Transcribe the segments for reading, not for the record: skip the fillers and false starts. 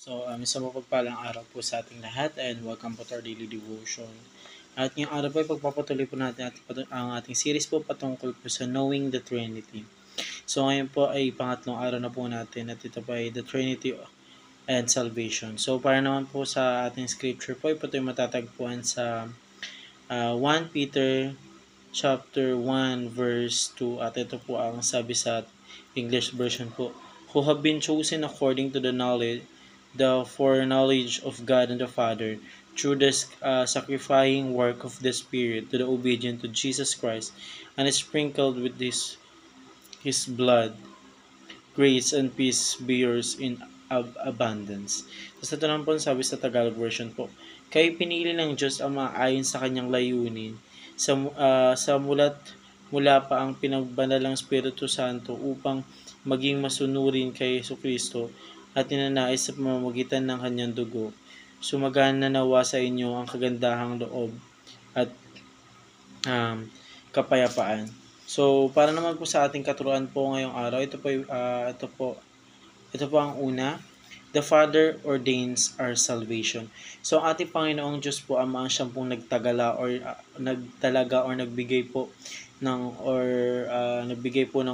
Isang mapagpalang araw po sa ating lahat and welcome po to our daily devotion. At ngayong araw po ay pagpapatuloy po natin ang ating series po patungkol po sa Knowing the Trinity. So ngayon po ay pangatlong araw na po natin at ito po ay the Trinity and Salvation. So para naman po sa ating scripture po, ito ay matatagpuan sa 1 Peter chapter 1 verse 2 at ito po ang sabi sa English version po, who have been chosen according to the foreknowledge of God and the Father through the sacrificing work of the Spirit to the obedient to Jesus Christ and is sprinkled with his blood. Grace and peace be yours in abundance. Tapos ito naman po sabi sa Tagalog version po, kayo pinili ng Diyos Ama ayon sa kanyang layunin sa mula pa ang pinagbanalang Espiritu Santo upang maging masunurin kay Jesucristo at ninanais sa pamamagitan ng kanyang dugo. Sumagana nawa sa inyo ang kagandahang loob at kapayapaan. So, para naman po sa ating katuruan po ngayong araw, ito po ang una. The Father ordains our salvation. So, ang ating Panginoong Diyos po, Ama, ang siyang pong nagtalaga or nagbigay po ng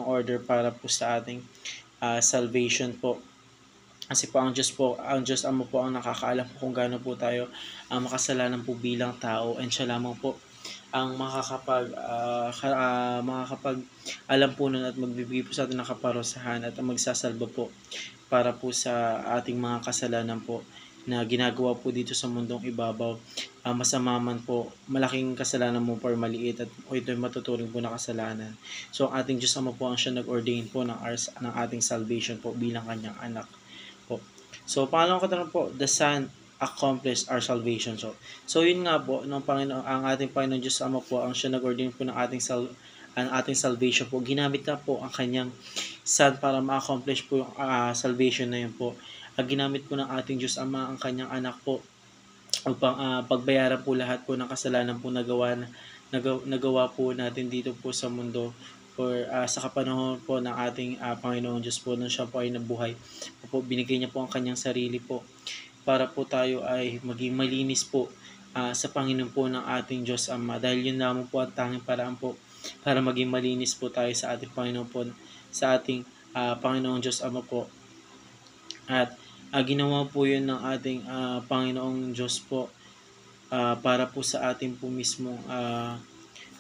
order para po sa ating salvation po. Kasi po ang Diyos Ama po ang nakakaalam kung gaano po tayo makasalanan po bilang tao, and siya lamang po ang makakapag alam po nun at magbibigay po sa atin ng kaparusahan at magsasalba po para po sa ating mga kasalanan po na ginagawa po dito sa mundong ibabaw. Masama man po, malaking kasalanan mo or maliit, at ito ay matuturing po na kasalanan. So ang ating Diyos Ama po ang siya nag-ordain po ng ating salvation po bilang kanyang anak po. So pangalawang katanungan po, the Son accomplished our salvation. So yun nga po, ang ating Panginoon Diyos Ama po ang siya nag-ordain po ng ating salvation po. Ginamit na po ang kanyang Son para ma-accomplish po yung salvation na yun po. Ginamit po ng ating Diyos Ama ang kanyang anak po upang pagbayaran po lahat po ng kasalanan po nagawa po natin dito po sa mundo, or sa kapanahon po ng ating Panginoon Diyos po nung siya po ay nabuhay po, binigay niya po ang kanyang sarili po para po tayo ay maging malinis po sa Panginoon po ng ating Diyos Ama, dahil yun lamang po ang tanging paraan po para maging malinis po tayo sa ating Panginoon po, sa ating Panginoong Diyos Ama po. At ginawa po yun ng ating Panginoong Diyos po para po sa ating po mismong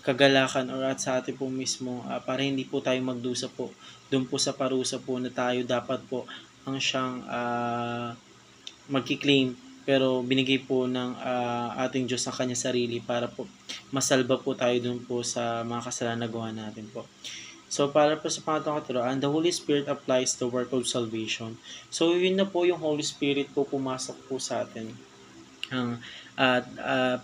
kagalakan, or at sa ating po mismo para hindi po tayo magdusa po doon po sa parusa po na tayo dapat po ang siyang magki-claim, pero binigay po ng ating Diyos ang kanyang sarili para po masalba po tayo doon po sa mga kasalanan na gawa natin po. So para po sa pangatong katuruan, the Holy Spirit applies the work of salvation. So yun na po yung Holy Spirit po pumasok po sa atin. At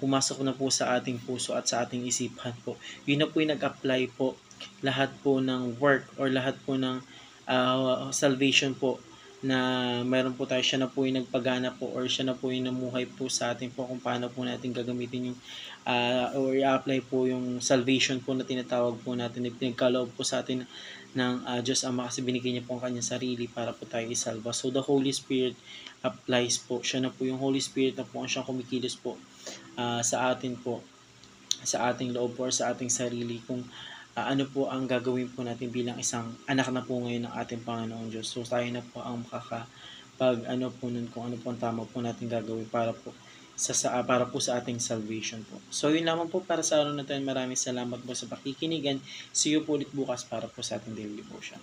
pumasok na po sa ating puso at sa ating isipan po. Yun na po yung nag-apply po lahat po ng work or lahat po ng salvation po na meron po tayo. Siya na po yung nagpagana po, or siya na po yung namuhay po sa atin po kung paano po natin gagamitin yung or i-apply po yung salvation po na tinatawag po natin, pinagkaloob po sa atin ng Diyos Ama, kasi binigay niya po ang kanyang sarili para po tayo isalba. So the Holy Spirit applies po. Siya na po yung Holy Spirit na po ang siyang kumikilos po sa atin po, sa ating loob po or sa ating sarili, kung ano po ang gagawin po natin bilang isang anak na po ngayon ng ating Panginoong Diyos. So tayo na po ang ano po nun, kung ano po ang tama po natin gagawin para po para po sa ating salvation po. So yun lamang po para sa araw na tayo. Maraming salamat po sa pakikinigan. See you po ulit bukas para po sa ating daily devotion.